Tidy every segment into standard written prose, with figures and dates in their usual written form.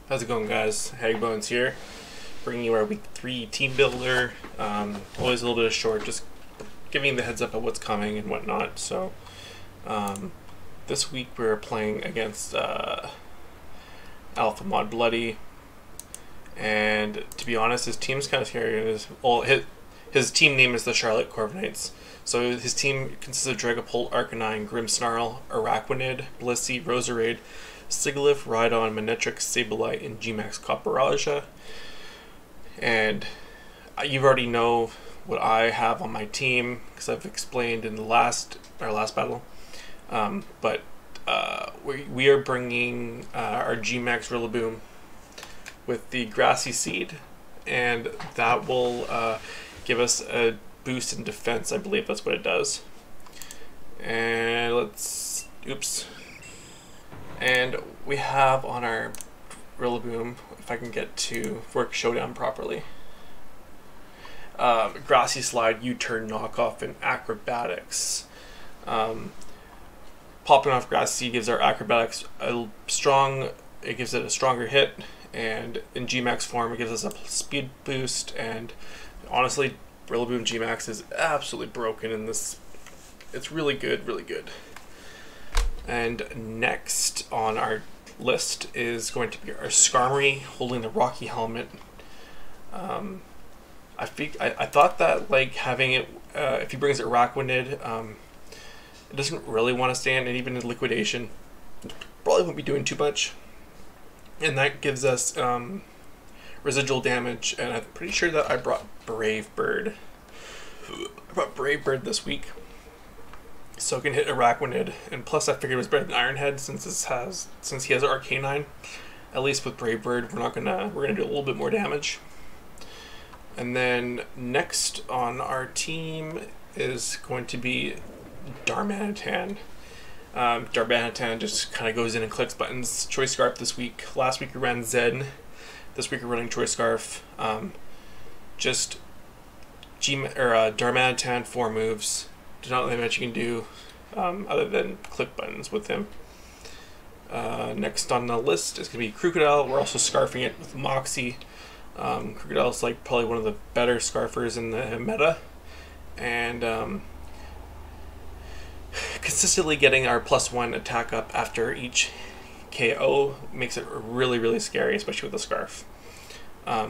How's it going, guys? Hagbones here, bringing you our week 3 team builder. Always a little bit of short, just giving the heads up of what's coming and whatnot. So this week we're playing against Alpha Mod Bloody, and to be honest, his team's kind of scary. His team name is the Charlotte Corviknights. So his team consists of Dragapult, Arcanine, Grimmsnarl, Araquanid, Blissey, Roserade, Sigilyph, Rhydon, Manectric, Sableye, and Gmax Copperajah. And you already know what I have on my team because I've explained in our last battle. But we are bringing our Gmax Rillaboom with the Grassy Seed, and that will give us a boost in defense. I believe that's what it does. And and we have on our Rillaboom, if I can get to work Showdown properly, Grassy Slide, U-Turn, Knockoff, and Acrobatics. Popping off Grassy gives our Acrobatics it gives it a stronger hit, and in Gmax form it gives us a speed boost, and honestly, Rillaboom Gmax is absolutely broken in this. It's really good, really good. And next on our list is going to be our Skarmory holding the Rocky Helmet. I thought that like having it, if he brings Araquanid, it doesn't really want to stand, and even in liquidation, probably won't be doing too much. And that gives us residual damage, and I'm pretty sure that I brought Brave Bird. I brought Brave Bird this week, so it can hit Araquanid, and plus I figured it was better than Ironhead since he has Arcanine. At least with Brave Bird, we're gonna do a little bit more damage. And then next on our team is going to be Darmanitan. Darmanitan just kind of goes in and clicks buttons. Choice Scarf this week. Last week we ran Zen. This week we're running Choice Scarf. Just Darmanitan 4 moves. There's not really much you can do other than click buttons with him. Next on the list is going to be Krookodile. We're also scarfing it with Moxie. Krookodile is like probably one of the better scarfers in the meta, and consistently getting our +1 attack up after each KO makes it really, really scary, especially with the scarf.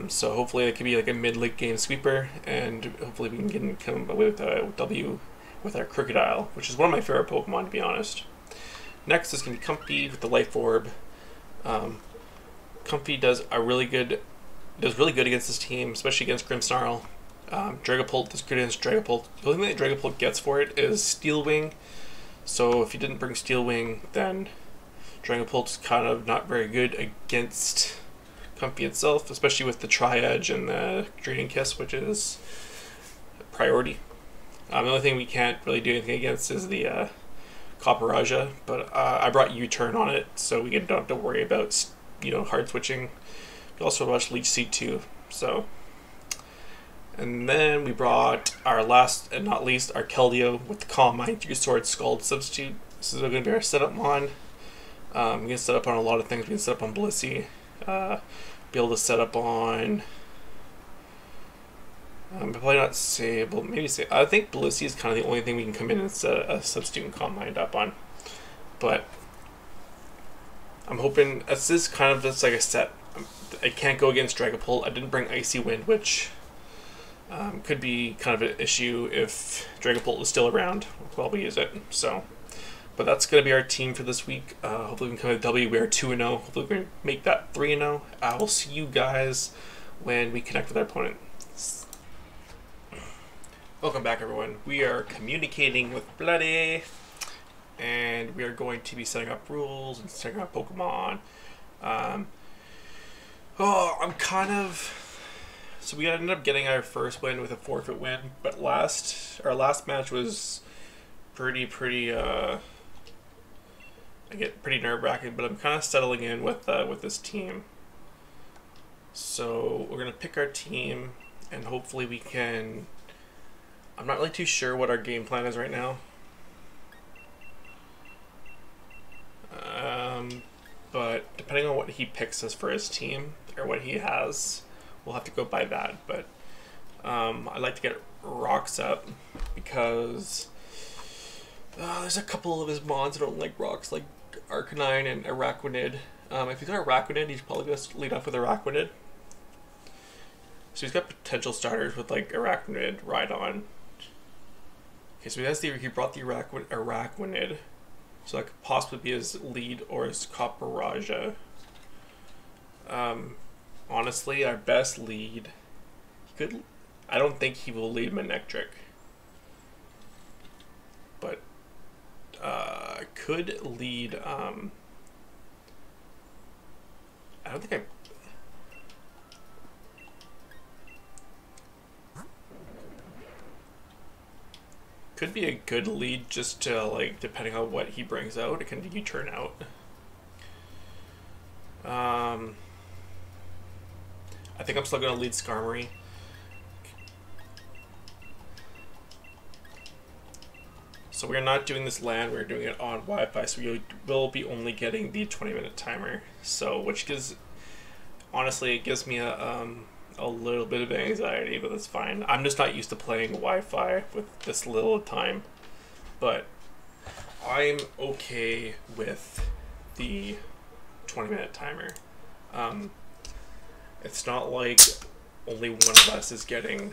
So hopefully it could be like a mid-late game sweeper, and hopefully we can come away with a W with our Krookodile, which is one of my favorite Pokemon, to be honest. Next is going to be Comfey with the Life Orb. Comfey does really good against this team, especially against Grimmsnarl. Dragapult does good against Dragapult. The only thing that Dragapult gets for it is Steel Wing. So if you didn't bring Steel Wing, then Dragapult's kind of not very good against Comfey itself, especially with the Tri-Edge and the Draining Kiss, which is priority. The only thing we can't really do anything against is the Copperajah, but I brought U-Turn on it, so we don't have to worry about hard switching. We also watched Leech Seed too. So, and then we brought our last and not least, our Keldeo with the Calm Mind 3-Sword Scald substitute. This is going to be our setup mon. We can set up on a lot of things. We can set up on Blissey. Be able to set up on. Probably not Sable. Maybe say. I think Blissey is kind of the only thing we can come in and set a substitute and Calm Mind up on. But I'm hoping this is kind of just like a set. I can't go against Dragapult. I didn't bring Icy Wind, which could be kind of an issue if Dragapult is still around while we use it. So, but that's going to be our team for this week. Hopefully we can come with W. We are 2-0. Hopefully we can make that 3-0. I will see you guys when we connect with our opponent. Welcome back, everyone. We are communicating with Bloody, and we are going to be setting up rules and setting up Pokemon. So we ended up getting our first win with a forfeit win, but our last match was pretty nerve-wracking, but I'm kind of settling in with this team. So we're gonna pick our team, and hopefully we can. I'm not really too sure what our game plan is right now. but depending on what he picks as for his team or what he has, we'll have to go by that. But I like to get rocks up because there's a couple of his mons that don't like rocks, like Arcanine and Araquanid. If he's got Araquanid, he's probably going to lead off with Araquanid. So he's got potential starters with like Araquanid, Rhydon. Okay, so he brought the Araquanid. So that could possibly be his lead or his Copperajah. Honestly, our best lead, I don't think he will lead Manectric. But could lead I don't think could be a good lead just to, like, depending on what he brings out, it can turn out. I think I'm still going to lead Skarmory. So we're not doing this land, we're doing it on Wi-Fi, so we will be only getting the 20-minute timer. So, which gives, honestly, it gives me a little bit of anxiety, but that's fine. I'm just not used to playing Wi-Fi with this little time, but I'm okay with the 20-minute timer. It's not like only one of us is getting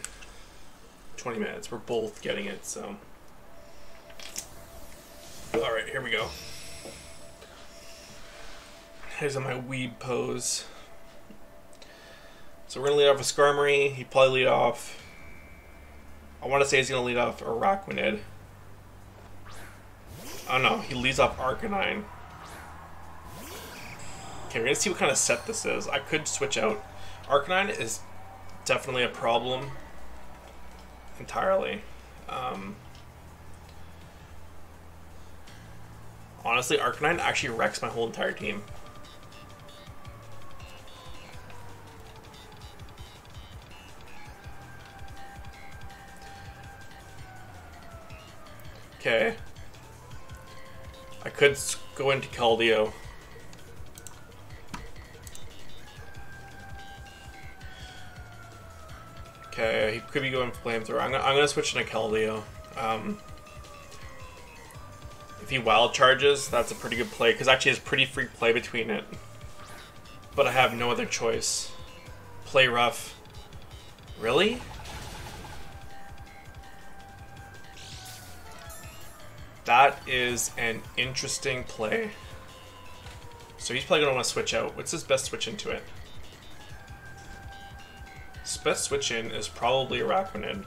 20 minutes. We're both getting it, so. Alright, here we go. Here's my weeb pose. So we're going to lead off with Skarmory. He'd probably lead off, I want to say he's going to lead off Araquanid. Oh no, he leads off Arcanine. Okay, we're going to see what kind of set this is. I could switch out. Arcanine is definitely a problem entirely. Honestly, Arcanine actually wrecks my whole entire team. Okay. I could go into Keldeo. Okay, he could be going Flamethrower. I'm gonna switch into Keldeo. If he wild charges, that's a pretty good play, because actually there's pretty free play between it. But I have no other choice. Play rough. Really? That is an interesting play. So he's probably going to want to switch out. What's his best switch into it? His best switch in is probably Araquanid.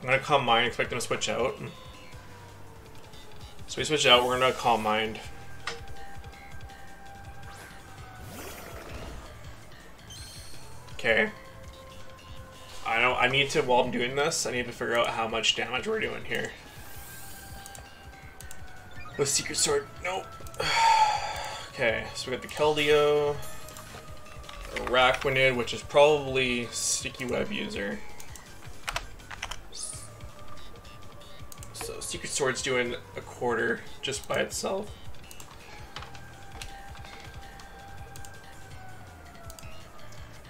I'm going to Calm Mind, expect him to switch out. So we switch out, we're going to Calm Mind. Okay. I need to, while I'm doing this, I need to figure out how much damage we're doing here. Oh, Secret Sword, nope. Okay, so we got the Keldeo, Araquanid, which is probably Sticky Web user. So Secret Sword's doing a quarter just by itself.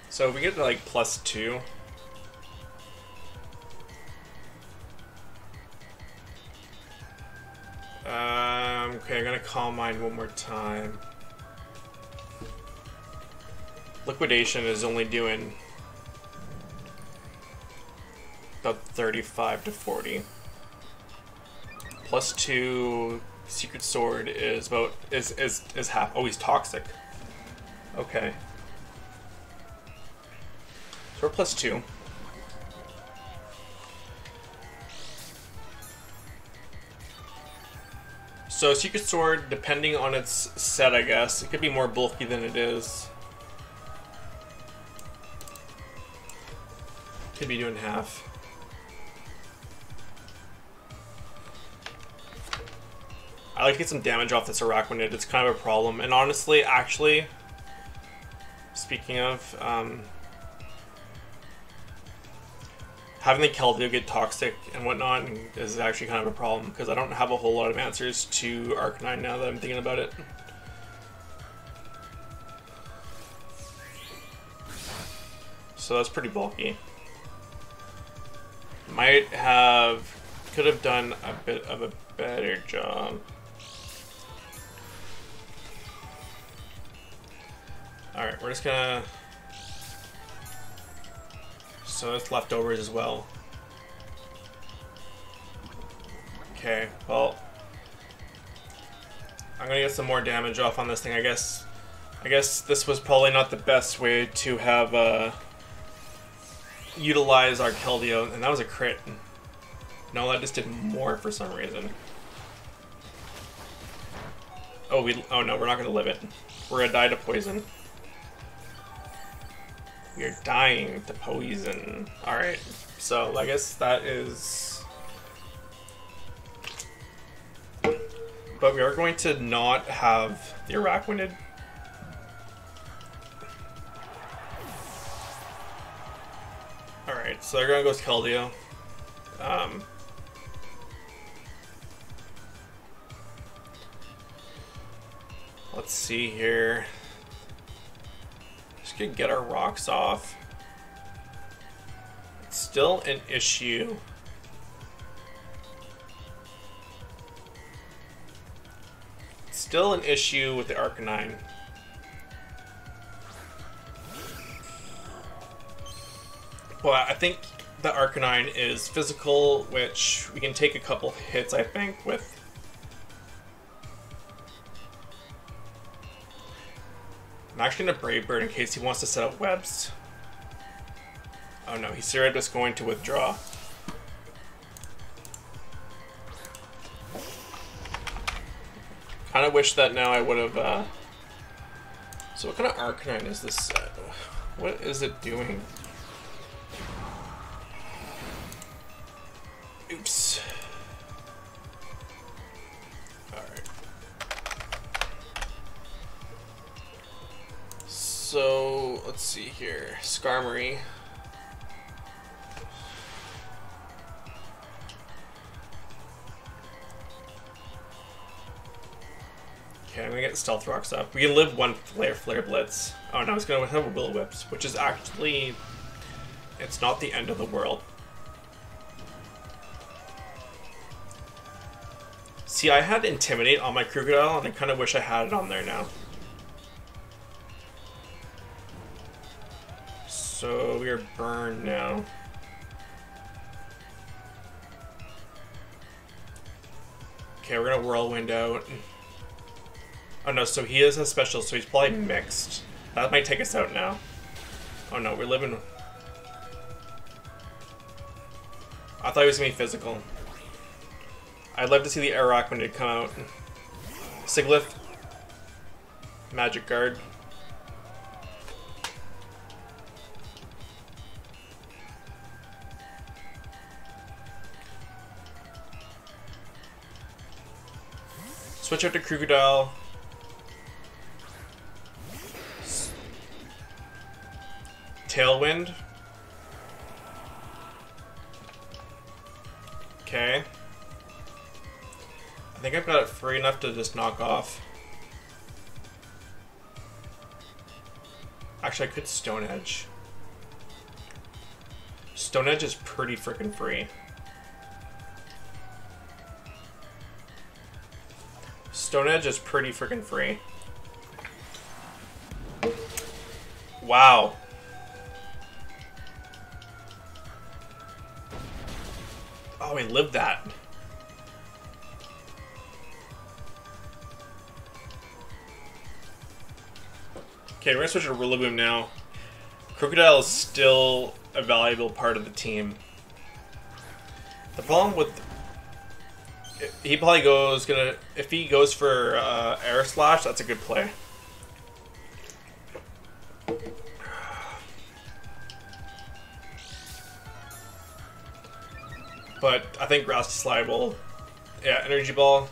So if we get to like +2. Okay, I'm gonna Calm Mind one more time. Liquidation is only doing about 35 to 40. +2 Secret Sword is about is half. Oh, he's toxic. Okay. So we're +2. So Secret Sword, depending on its set, I guess, it could be more bulky than it is. Could be doing half. I like to get some damage off this Araquanid. It's kind of a problem. And honestly, actually, speaking of, having the Keldeo get toxic and whatnot is actually kind of a problem, because I don't have a whole lot of answers to Arcanine now that I'm thinking about it. So that's pretty bulky. Could have done a bit of a better job. Alright, we're just gonna... So it's leftovers as well. Okay, well, I'm gonna get some more damage off on this thing. I guess this was probably not the best way to have utilize our Keldeo, and that was a crit. No, that just did more for some reason. Oh no, we're not gonna live it. We're gonna die to poison. We are dying to poison. Alright, so I guess that is... But we are going to not have the Araquanid. Alright, so there gonna goes Keldeo. Let's see here. Just gonna get our rocks off. It's still an issue. It's still an issue with the Arcanine. Well, I think the Arcanine is physical, which we can take a couple hits, I think, with. I'm actually going to Brave Bird in case he wants to set up webs. Oh no, he's just going to withdraw. Kind of wish that now I would have... So what kind of Arcanine is this set? What is it doing? Oops. Alright. So, let's see here. Skarmory. Okay, I'm gonna get Stealth Rocks up. We can live one Flare Blitz. Oh no, it's gonna have a Will-O-Wisp, which is actually... It's not the end of the world. See, I had Intimidate on my Crocodile, and I kind of wish I had it on there now. So we are burned now. Okay, we're gonna Whirlwind out. Oh no, so he is a special, so he's probably mixed. That might take us out now. Oh no, we're living... I thought he was gonna be physical. I'd love to see the Araquanid come out. Sigilyph. Magic Guard. Switch out to Crocodile. Tailwind. Okay. I think I've got it free enough to just knock off. Actually, I could Stone Edge. Stone Edge is pretty freaking free. Stone Edge is pretty freaking free. Wow. Oh, we lived that. Okay, we're gonna switch to Rillaboom now. Crocodile is still a valuable part of the team. The problem with... He probably if he goes for Air Slash, that's a good play. But I think Grassy Slide will... Yeah, Energy Ball.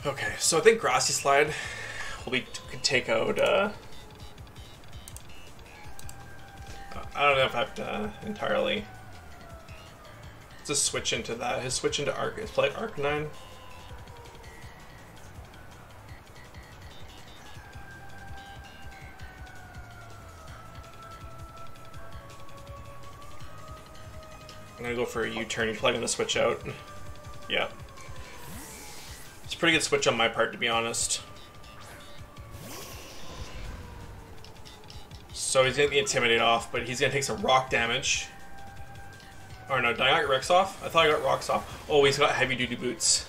Okay, so I think Grassy Slide could take out I don't know if I have to entirely. Let's just switch into that. His switch into Arc is played Arcanine. I'm gonna go for a U-turn. He's probably gonna switch out. Yeah. It's a pretty good switch on my part, to be honest. So he's gonna Intimidate off, but he's gonna take some rock damage. Or no, did I not get Rex off? I thought I got rocks off. Oh, he's got heavy duty boots.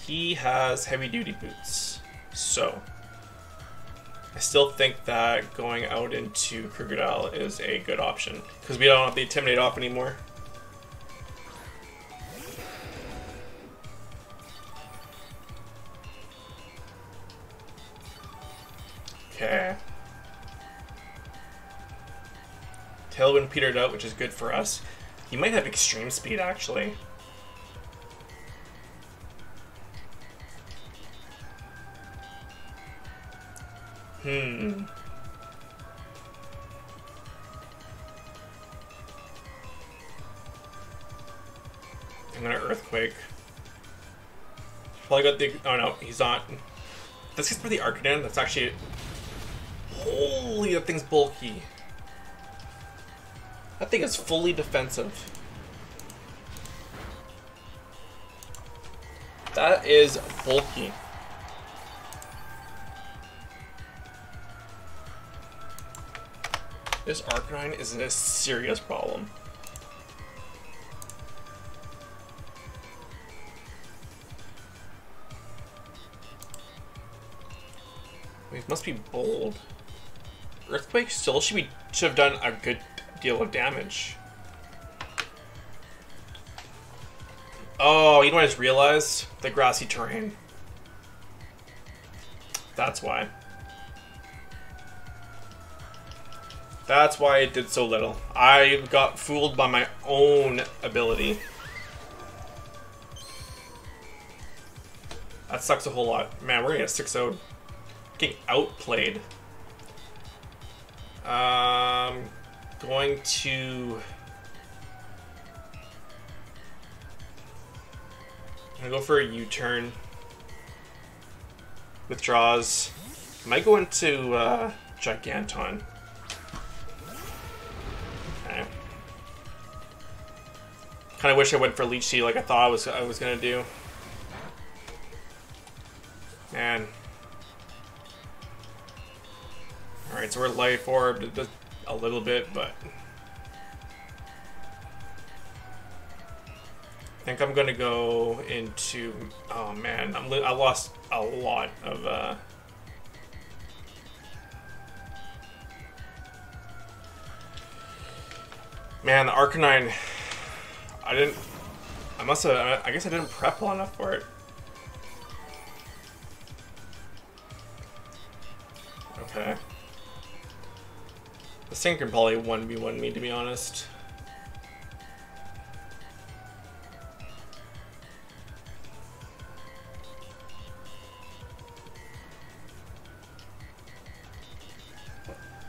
He has heavy duty boots. So I still think that going out into Crocodile is a good option because we don't have the Intimidate off anymore. Okay. Tailwind petered out, which is good for us. He might have extreme speed, actually. I'm gonna Earthquake. Probably got the... Oh no, he's not. This is for the Arcanine. That's actually... Holy, that thing's bulky. That thing is fully defensive. That is bulky. This Arcanine is a serious problem. It must be bold. Earthquake still should have done a good deal of damage. Oh, you know what I just realized? The grassy terrain. That's why. That's why it did so little. I got fooled by my own ability. That sucks a whole lot. Man, we're gonna get 6-0. Getting outplayed. Going to... I'm gonna go for a U-turn. Withdraws. Might go into Giganton. Okay. Kind of wish I went for Leech Seed like I thought I was gonna do. Man. Alright, so we're Life Orb a little bit, but I think I'm gonna go into... Oh man, I lost a lot of man, the Arcanine, I guess I didn't prep well enough for it. Okay. This thing can probably 1v1 me, to be honest.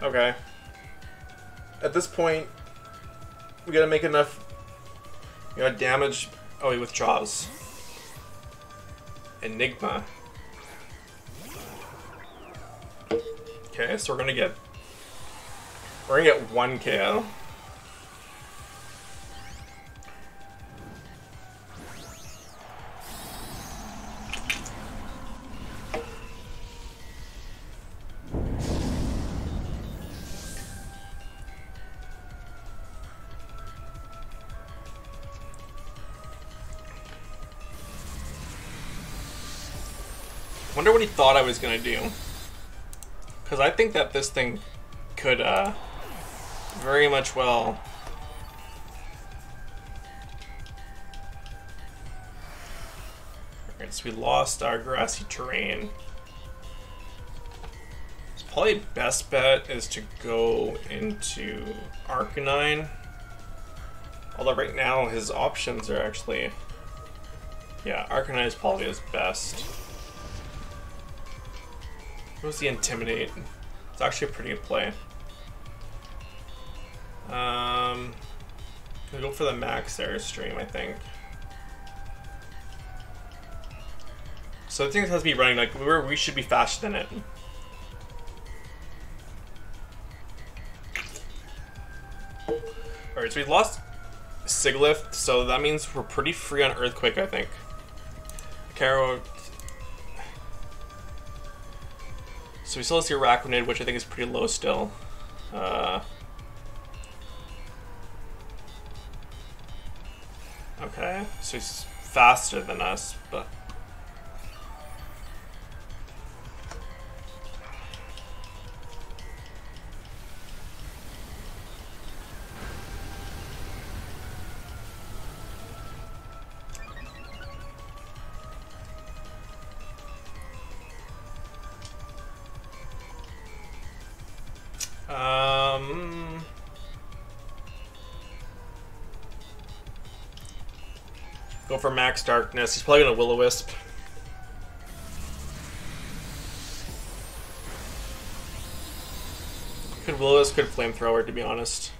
Okay. At this point, we gotta make enough, damage. Oh, he withdraws. Enigma. Okay, so we're gonna get 1 KO. Wonder what he thought I was gonna do. Because I think that this thing could very much well. Alright, so we lost our grassy terrain. So probably best bet is to go into Arcanine. Although right now his options are actually... Yeah, Arcanine is probably his best. What was the Intimidate? It's actually a pretty good play. Gonna go for the max airstream, I think. So I think it has to be running like we should be faster than it. Alright, so we lost Siglift, so that means we're pretty free on Earthquake, I think. Caro. So we still see Arachnid, which I think is pretty low still. Okay, so he's faster than us, but... Go for max darkness. He's probably gonna Will-O-Wisp. Could Will-O-Wisp, could Flamethrower, to be honest.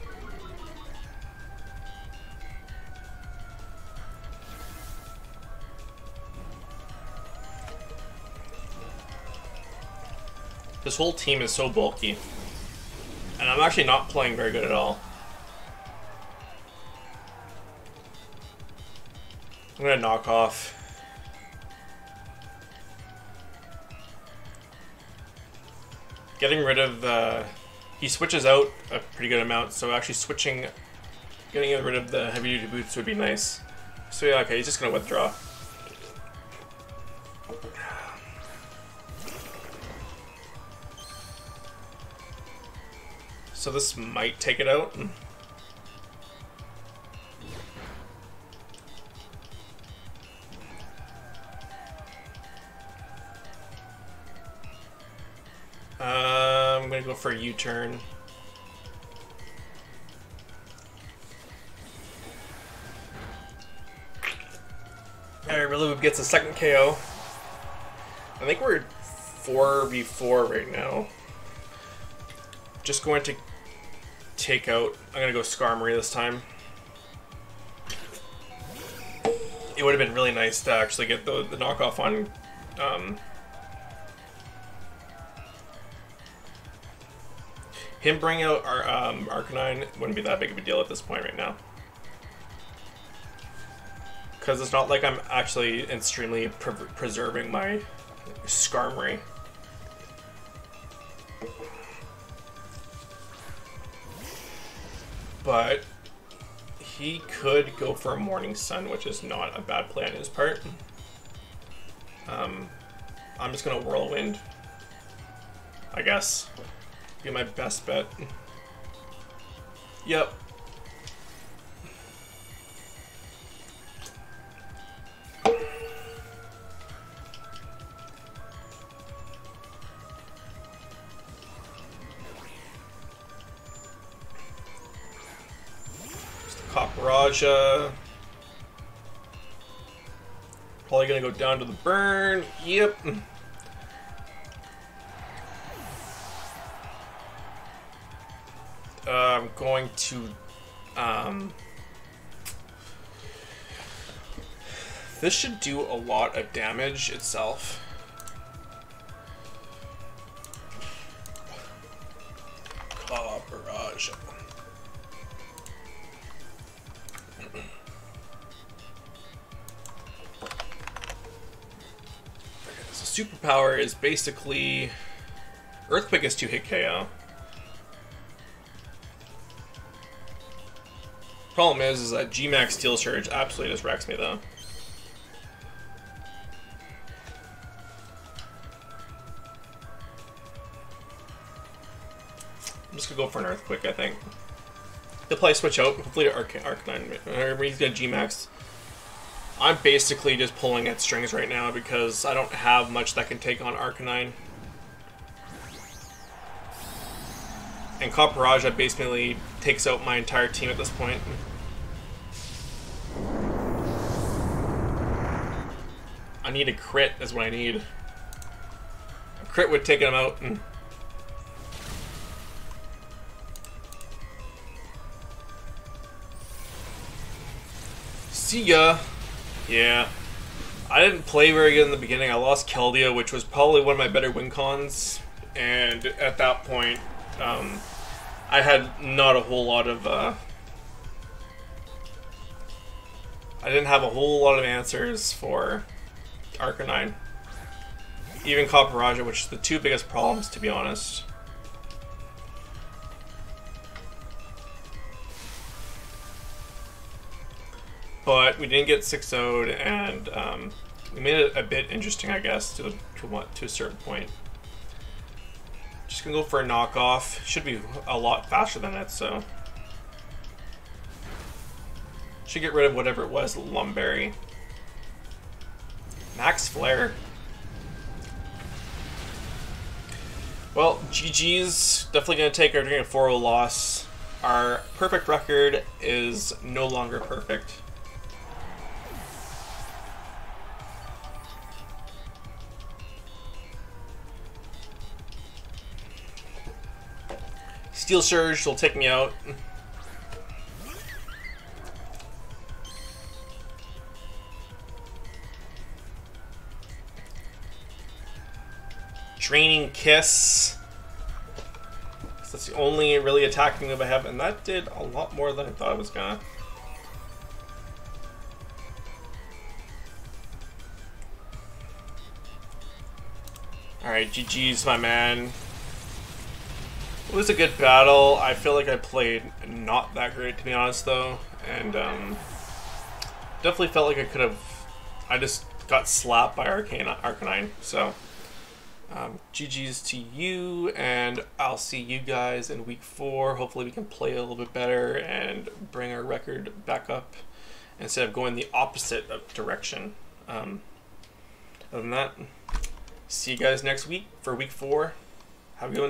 This whole team is so bulky. And I'm actually not playing very good at all. I'm gonna knock off. Getting rid of he switches out a pretty good amount, so actually getting rid of the heavy duty boots would be nice. So yeah, okay, he's just gonna withdraw. So this might take it out. I'm gonna go for a U-turn. Alright, Rillaboom gets a second KO. I think we're 4v4 right now. Just going to take out... I'm gonna go Skarmory this time. It would have been really nice to actually get the knockoff on... him bringing out our Arcanine wouldn't be that big of a deal at this point right now. Because it's not like I'm actually extremely preserving my Skarmory. But he could go for a Morning Sun, which is not a bad play on his part. I'm just gonna Whirlwind, I guess. Be my best bet. Yep. Raja. Probably gonna go down to the burn. Yep. I'm going to this should do a lot of damage itself. Barrage. So superpower is basically Earthquake is 2-hit KO. Problem is that G-Max Steel Surge absolutely just wrecks me though. I'm just gonna go for an Earthquake, I think. He'll probably switch out, hopefully to Arcanine, or he's gonna G-Max. I'm basically just pulling at strings right now because I don't have much that can take on Arcanine. And Copperaja basically takes out my entire team at this point. I need a crit is what I need. A crit would take him out. See ya. Yeah. I didn't play very good in the beginning. I lost Keldea, which was probably one of my better win cons. And at that point, I had not a whole lot of... I didn't have a whole lot of answers for Arcanine. Even Copperajah, which is the two biggest problems, to be honest. But we didn't get 6-0'd, and we made it a bit interesting, I guess, to a certain point. Just gonna go for a knockoff. Should be a lot faster than it, so should get rid of whatever it was. Lumberry. Max Flare. Well, GG's. Definitely gonna take our 4-0 loss. Our perfect record is no longer perfect. Steel Surge will take me out. Draining Kiss. That's the only really attacking move I have, and that did a lot more than I thought it was gonna. Alright, GG's, my man. It was a good battle. I feel like I played not that great, to be honest, though. And definitely felt like I could have... I just got slapped by Arcanine. So, GG's to you, and I'll see you guys in week 4. Hopefully we can play a little bit better and bring our record back up instead of going the opposite direction. Other than that, see you guys next week for week 4. Have a good one.